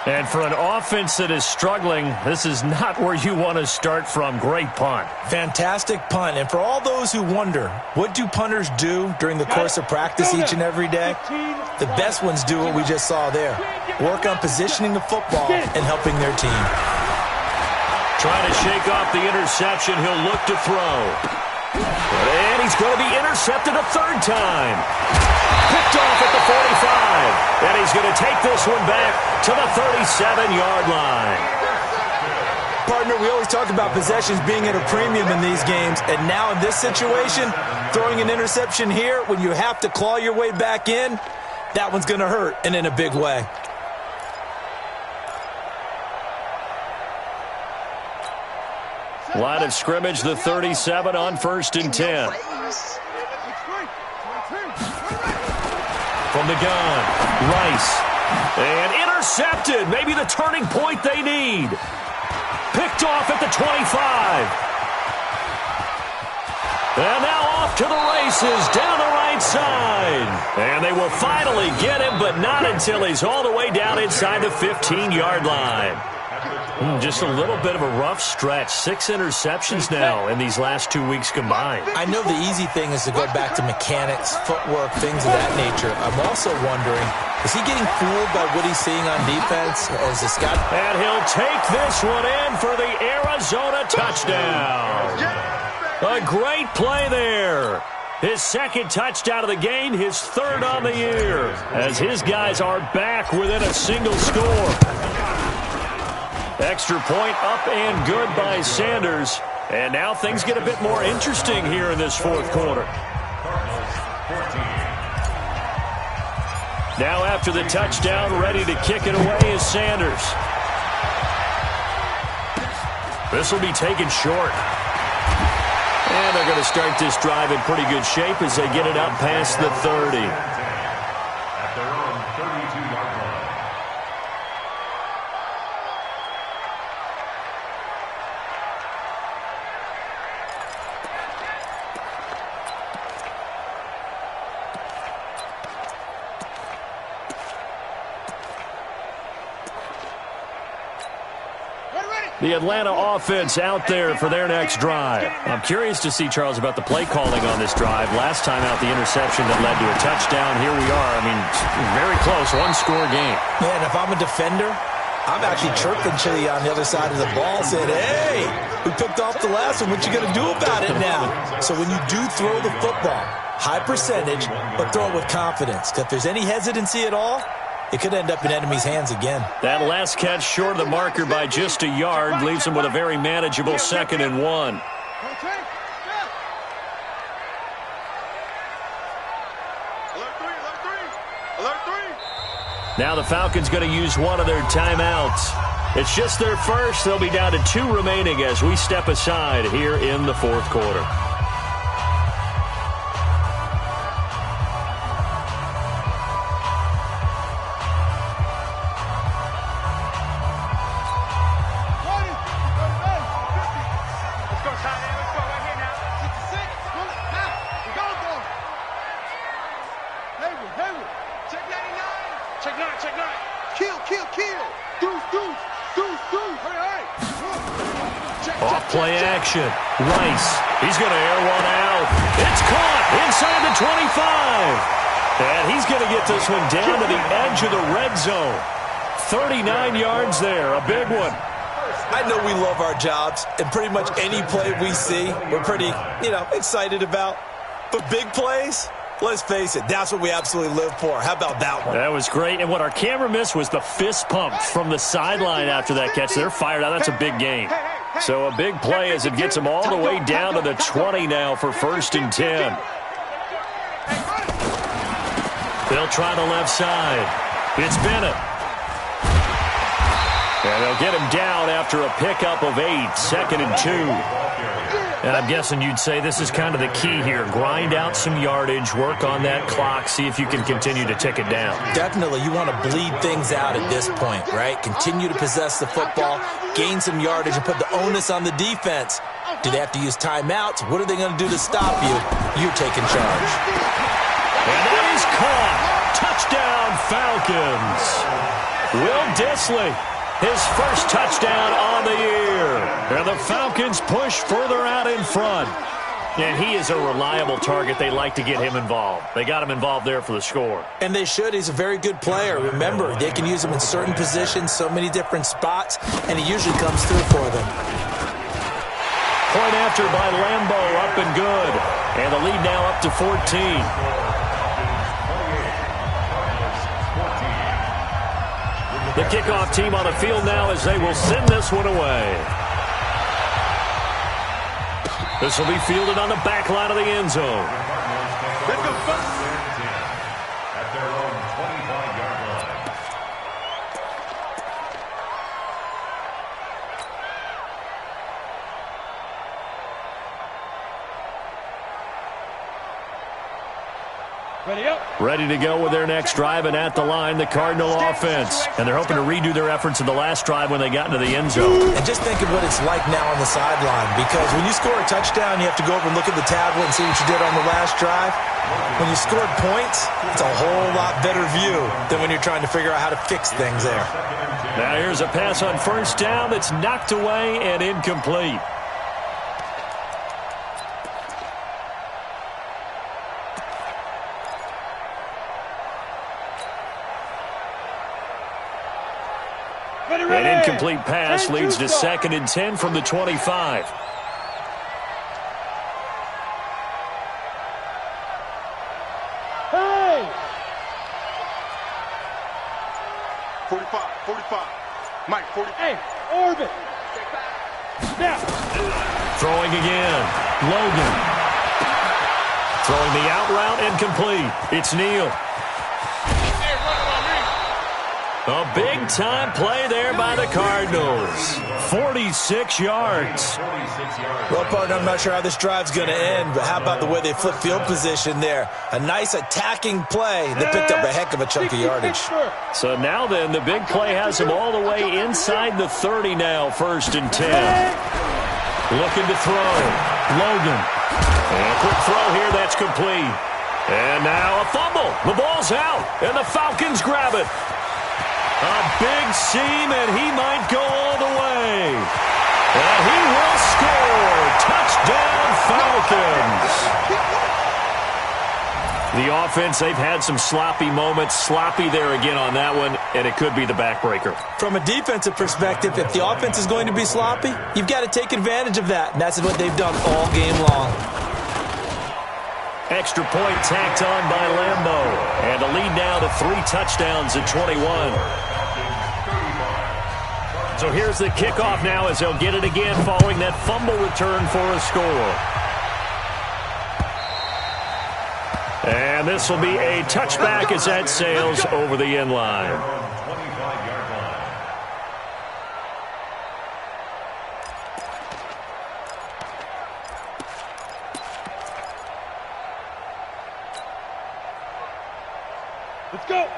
B: And for an offense that is struggling, this is not where you want to start from. Great punt.
F: Fantastic punt. And for all those who wonder, what do punters do during the course of practice each and every day? The best ones do what we just saw there. Work on positioning the football and helping their team.
B: Trying to shake off the interception. He'll look to throw. And he's going to be intercepted a 3rd time. Picked off at the 45. And he's going to take this one back to the 37-yard line.
F: Partner, we always talk about possessions being at a premium in these games. And now in this situation, throwing an interception here when you have to claw your way back in, that one's going to hurt, and in a big way.
B: Line of scrimmage, the 37 on 1st and 10. From the gun, Rice. And intercepted. Maybe the turning point they need. Picked off at the 25. And now off to the races down the right side. And they will finally get him, but not until he's all the way down inside the 15-yard line. Just a little bit of a rough stretch. 6 interceptions now in these last 2 weeks combined.
F: I know the easy thing is to go back to mechanics, footwork, things of that nature. I'm also wondering, is he getting fooled by what he's seeing on defense? As the Scott?
B: And he'll take this one in for the Arizona touchdown. A great play there. His 2nd touchdown of the game, his 3rd on the year, as his guys are back within a single score. Extra point up and good by Sanders. And now things get a bit more interesting here in this 4th quarter. Now after the touchdown, ready to kick it away is Sanders. This will be taken short. And they're going to start this drive in pretty good shape as they get it up past the 30.
E: At their own 32-yard line.
B: The Atlanta offense out there for their next drive. I'm curious to see, Charles, about the play calling on this drive. Last time out, the interception that led to a touchdown. Here we are. I mean, very close, 1-score game.
F: Yeah, and if I'm a defender, I'm actually chirping Chili on the other side of the ball, saying, hey, we picked off the last one. What you going to do about it now? So when you do throw the football, high percentage, but throw it with confidence. Because if there's any hesitancy at all, it could end up in enemy's hands again.
B: That last catch short of the marker by just a yard leaves him with a very manageable 2nd and 1. Now the Falcons going to use one of their timeouts. It's just their first. They'll be down to 2 remaining as we step aside here in the 4th quarter. Play action. Rice. He's going to air one out. It's caught inside the 25. And he's going to get this one down to the edge of the red zone. 39 yards there. A big one.
F: I know we love our jobs, and pretty much any play we see, we're pretty, excited about. But big plays, Let's face it, that's what we absolutely live for. How about that one?
B: That was great. And what our camera missed was the fist pump from the sideline after that catch. They're fired out. That's a big gain. So a big play as it gets them all the way down to the 20 now for 1st and 10. They'll try the left side. It's Bennett. And they'll get him down after a pickup of 8, 2nd and 2. And I'm guessing you'd say this is kind of the key here. Grind out some yardage, work on that clock, see if you can continue to tick it down.
F: Definitely. You want to bleed things out at this point, right? Continue to possess the football, gain some yardage, and put the onus on the defense. Do they have to use timeouts? What are they going to do to stop you? You're taking charge.
B: And that is caught. Touchdown, Falcons. Will Dissly, his first touchdown on the year. And the Falcons push further out in front. And he is a reliable target. They like to get him involved. They got him involved there for the score.
F: And they should. He's a very good player. Remember, they can use him in certain positions, so many different spots, and he usually comes through for them.
B: Point after by Lambeau, up and good. And the lead now up to 14. The kickoff team on the field now as they will send this one away. This will be fielded on the back line of the end zone.
C: Let's go,
E: At their own 25-yard line.
C: Ready up.
B: Ready to go with their next drive, and at the line, the Cardinal offense. And they're hoping to redo their efforts in the last drive when they got into the end zone.
F: And just think of what it's like now on the sideline, because when you score a touchdown, you have to go over and look at the tablet and see what you did on the last drive. When you scored points, it's a whole lot better view than when you're trying to figure out how to fix things there.
B: Now here's a pass on 1st down that's knocked away and incomplete. An incomplete pass leads to 2nd and 10 from the 25.
C: Hey! 45. Mike, 40. Hey, orbit. Now.
B: Throwing again. Logan. Throwing the out route incomplete. It's Neal. A big-time play there by the Cardinals. 46 yards.
F: Well, partner, I'm not sure how this drive's going to end, but how about the way they flip field position there? A nice attacking play that picked up a heck of a chunk of yardage.
B: So now then, the big play has them all the way inside the 30 now, 1st and 10. Looking to throw. Logan. And a quick throw here, that's complete. And now a fumble. The ball's out, and the Falcons grab it. A big seam, and he might go all the way. And he will score. Touchdown, Falcons. The offense, they've had some sloppy moments. Sloppy there again on that one, and it could be the backbreaker.
F: From a defensive perspective, if the offense is going to be sloppy, you've got to take advantage of that. And that's what they've done all game long.
B: Extra point tacked on by Lambeau. And a lead now to 3 touchdowns at 21. So here's the kickoff now as they'll get it again following that fumble return for a score. And this will be a touchback as that sails over the end line.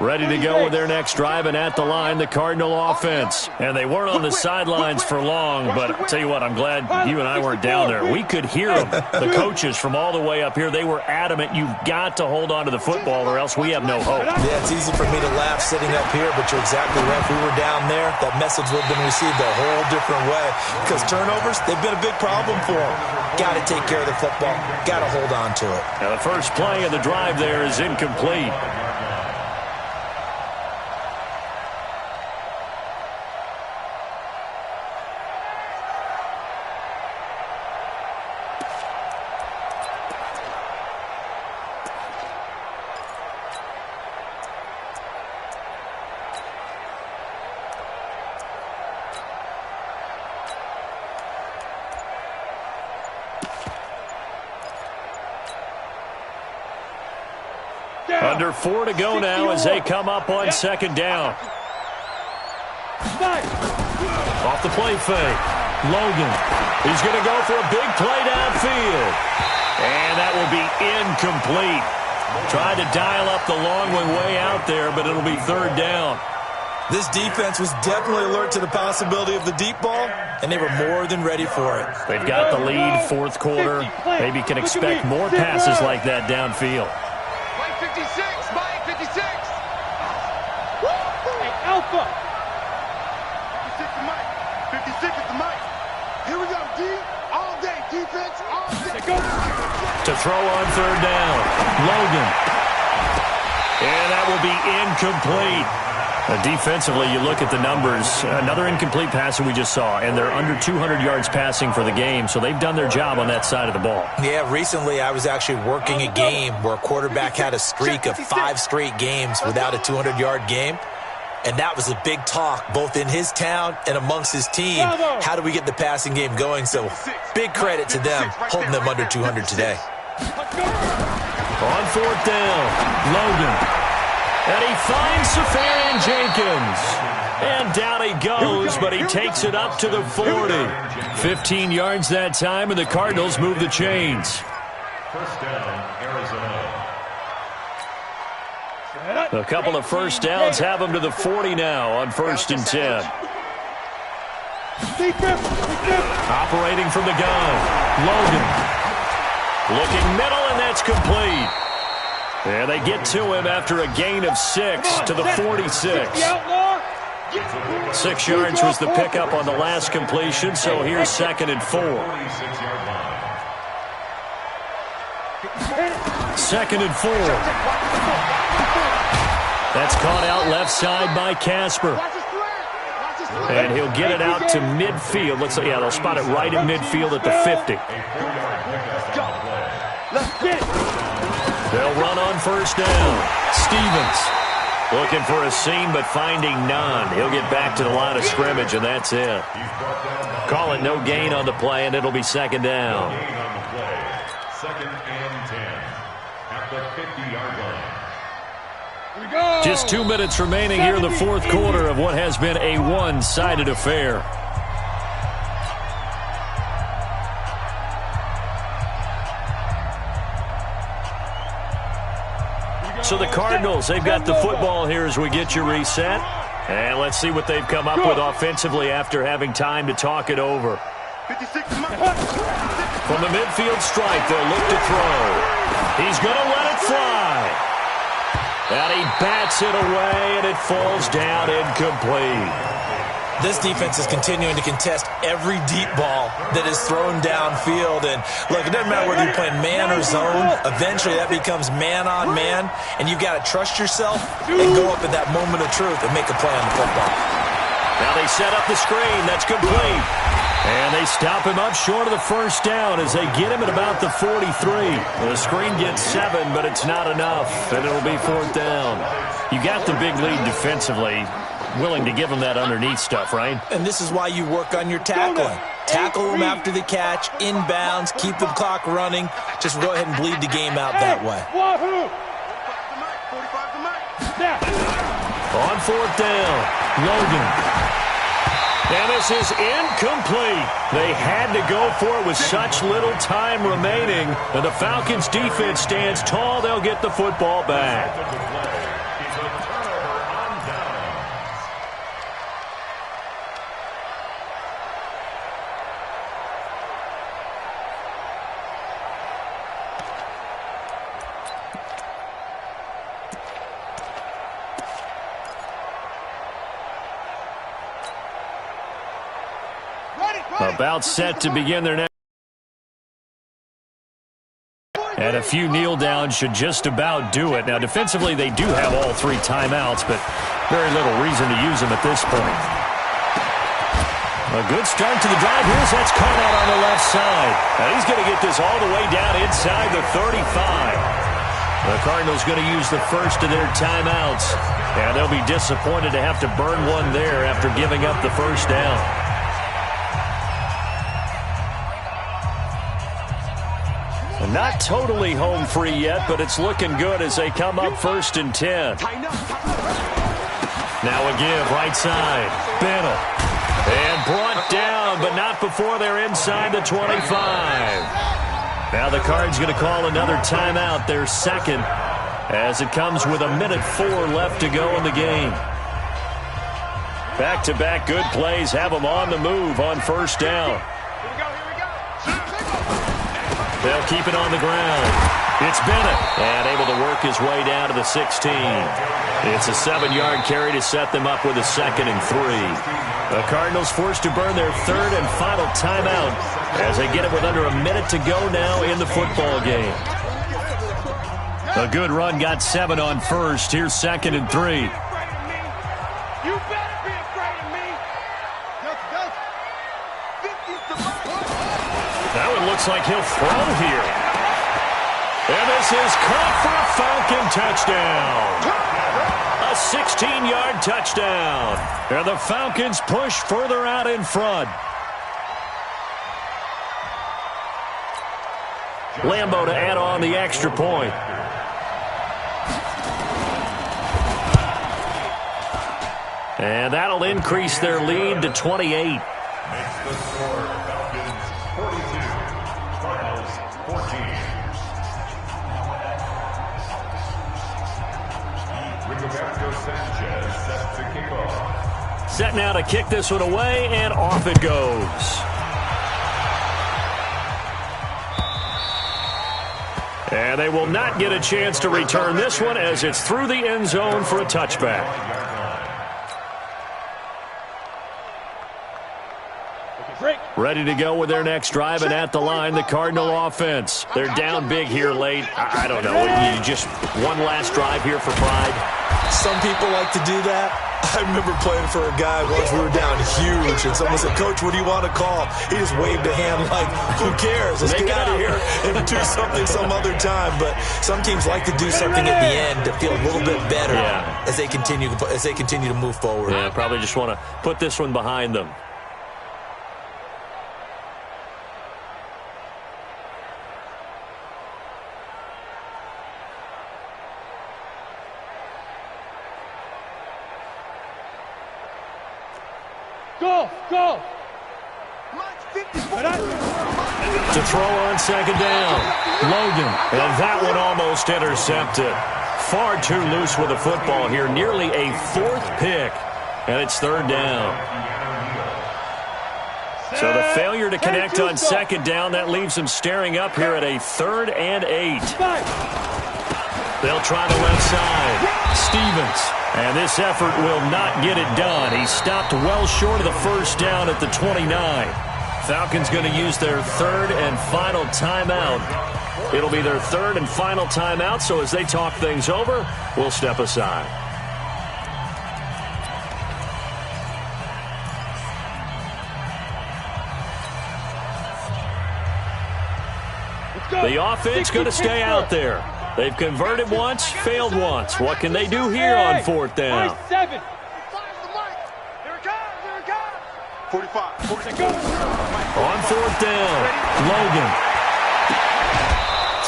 B: Ready to go with their next drive, and at the line, the Cardinal offense. And they weren't on the sidelines for long, but I'll tell you what, I'm glad you and I weren't down there. We could hear them, the coaches from all the way up here. They were adamant, you've got to hold on to the football or else we have no hope.
F: Yeah, it's easy for me to laugh sitting up here, but you're exactly right. If we were down there, that message would have been received a whole different way. Because turnovers, they've been a big problem for them. Got to take care of the football. Got to hold on to it.
B: Now the first play of the drive there is incomplete. Under 4 to go now as they come up on second down. Off the play fake. Logan. He's going to go for a big play downfield. And that will be incomplete. Tried to dial up the long one way out there, but it'll be third down.
F: This defense was definitely alert to the possibility of the deep ball, and they were more than ready for it.
B: They've got the lead, fourth quarter. Maybe can expect more passes like that downfield.
C: Mike 56, Mike 56. Hey, Alpha. 56 to Mike. 56 is the Mike. Here we go, D. All day, defense, all day.
B: To throw on third down. Logan. And that will be incomplete. Defensively, you look at the numbers. Another incomplete passer we just saw, and they're under 200 yards passing for the game, so they've done their job on that side of the ball.
F: Yeah, recently I was actually working a game where a quarterback had a streak of 5 straight games without a 200-yard game, and that was a big talk both in his town and amongst his team. How do we get the passing game going? So big credit to them holding them under 200 today.
B: On fourth down, Logan. And he finds Safarian Jenkins. And down he goes, but he takes it up to the 40. 15 yards that time, and the Cardinals move the chains.
E: First down, Arizona.
B: A couple of first downs have them to the 40 now on 1st and 10. Operating from the gun, Logan. Looking middle, and that's complete. And they get to him after a gain of 6 to the 46. 6 yards was the pickup on the last completion, so here's 2nd and 4. 2nd and 4. That's caught out left side by Casper. And he'll get it out to midfield. Looks like, yeah, they'll spot it right in midfield at the 50. They'll run on first down. Stevens looking for a seam, but finding none. He'll get back to the line of scrimmage, and that's it. Call it no gain on the play, and it'll be 2nd down.
E: 2nd and 10 at the 50-yard line.
B: Just 2 minutes remaining here in the fourth quarter of what has been a one-sided affair. So the Cardinals, they've got the football here as we get you reset. And let's see what they've come up with offensively after having time to talk it over. From the midfield stripe, they'll look to throw. He's going to let it fly. And he bats it away, and it falls down incomplete.
F: This defense is continuing to contest every deep ball that is thrown downfield. And, look, it doesn't matter whether you're playing man or zone. Eventually, that becomes man-on-man, and you've got to trust yourself and go up at that moment of truth and make a play on the football.
B: Now they set up the screen. That's complete. And they stop him up short of the first down as they get him at about the 43. The screen gets 7, but it's not enough, and it'll be 4th down. You got the big lead defensively. Willing to give them that underneath stuff, right?
F: And this is why you work on your tackling. Tackle them after the catch, inbounds, keep the clock running. Just go ahead and bleed the game out that way.
B: On 4th down, Logan. And this is incomplete. They had to go for it with such little time remaining. And the Falcons defense stands tall. They'll get the football back. About set to begin their next. And a few kneel downs should just about do it. Now, defensively, they do have all 3 timeouts, but very little reason to use them at this point. A good start to the drive. Here's that's caught out on the left side. Now, he's going to get this all the way down inside the 35. The Cardinals going to use the first of their timeouts. And they'll be disappointed to have to burn one there after giving up the first down. Not totally home free yet, but it's looking good as they come up 1st and 10. Now a give, right side. Bennett. And brought down, but not before they're inside the 25. Now the Cards going to call another timeout, their second, as it comes with 1:04 left to go in the game. Back-to-back good plays have them on the move on 1st down. They'll keep it on the ground. It's Bennett, and able to work his way down to the 16. It's a 7-yard carry to set them up with a 2nd and 3. The Cardinals forced to burn their 3rd and final timeout as they get it with under a minute to go now in the football game. A good run got 7 on 1st. Here's 2nd and 3. Now it looks like he'll throw here. And this is caught for a Falcon touchdown. A 16-yard touchdown. And the Falcons push further out in front. Lambeau to add on the extra point. And that'll increase their lead to 28.
E: Makes the score Falcons 42, Cardinals 14. Rigoberto Sanchez set to kick off.
B: Set now to kick this one away, and off it goes. And they will not get a chance to return this one as it's through the end zone for a touchback. Ready to go with their next drive, and at the line, the Cardinal offense. They're down big here late. I don't know. You just one last drive here for pride.
F: Some people like to do that. I remember playing for a guy once. We were down huge, and someone said, "Coach, what do you want to call?" He just waved a hand like, "Who cares? Let's get out of here and do something some other time." But some teams like to do something at the end to feel a little bit better as they continue to move forward.
B: Yeah, probably just want to put this one behind them.
C: Go!
B: To throw on 2nd down. Logan, and that one almost intercepted. Far too loose with the football here. Nearly a 4th pick, and it's 3rd down. So the failure to connect on 2nd down, that leaves them staring up here at a 3rd and 8. They'll try the left side. Stevens. And this effort will not get it done. He stopped well short of the 1st down at the 29. Falcons going to use their 3rd and final timeout. It'll be their 3rd and final timeout, so as they talk things over, we'll step aside. The offense going to stay out there. They've converted once, failed once. What can they do here on 4th down?
C: 45.
B: On 4th down, Logan.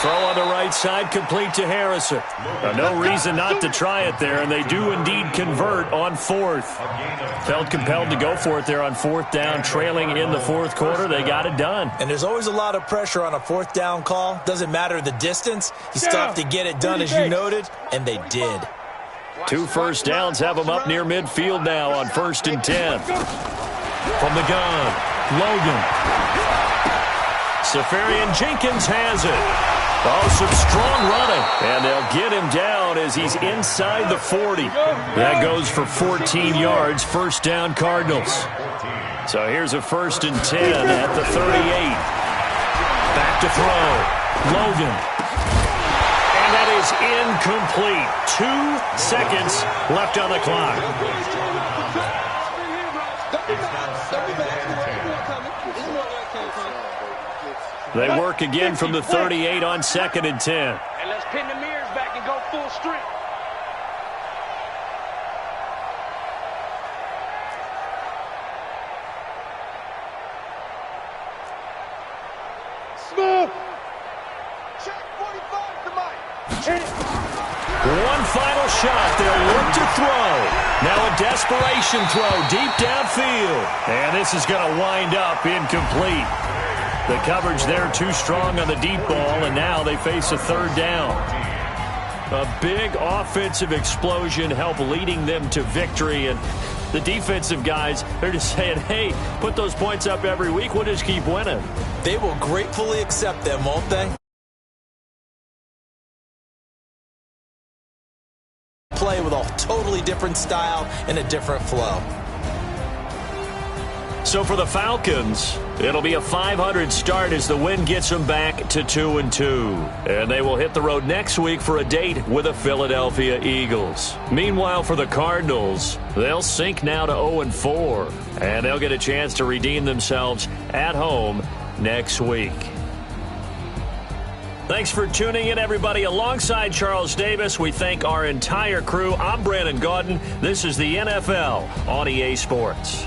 B: Throw on the right side, complete to Harrison. No reason not to try it there, and they do indeed convert on 4th. Felt compelled to go for it there on 4th down, trailing in the 4th quarter. They got it done.
F: And there's always a lot of pressure on a 4th down call. Doesn't matter the distance. You still have to get it done, as you noted, and they did.
B: 2 first downs have them up near midfield now on 1st and 10. From the gun, Logan. Safarian Jenkins has it. Oh, some strong running. And they'll get him down as he's inside the 40. That goes for 14 yards. 1st down, Cardinals. So here's a 1st and 10 at the 38. Back to throw. Logan. And that is incomplete. 2 seconds left on the clock. They work again from the 38 on 2nd and 10.
G: And let's pin the mirrors back and go full strength.
C: Smooth.
B: One final shot. They'll look to throw. Now a desperation throw deep downfield. And this is going to wind up incomplete. The coverage there too strong on the deep ball, and now they face a third down. A big offensive explosion helped leading them to victory, and the defensive guys, they're just saying, hey, put those points up every week. We'll just keep winning.
D: They will gratefully accept them, won't they? Play with a totally different style and a different flow.
B: So for the Falcons, it'll be a 500 start as the win gets them back to 2-2. And they will hit the road next week for a date with the Philadelphia Eagles. Meanwhile, for the Cardinals, they'll sink now to 0-4. And they'll get a chance to redeem themselves at home next week. Thanks for tuning in, everybody. Alongside Charles Davis, we thank our entire crew. I'm Brandon Gaudin. This is the NFL on EA Sports.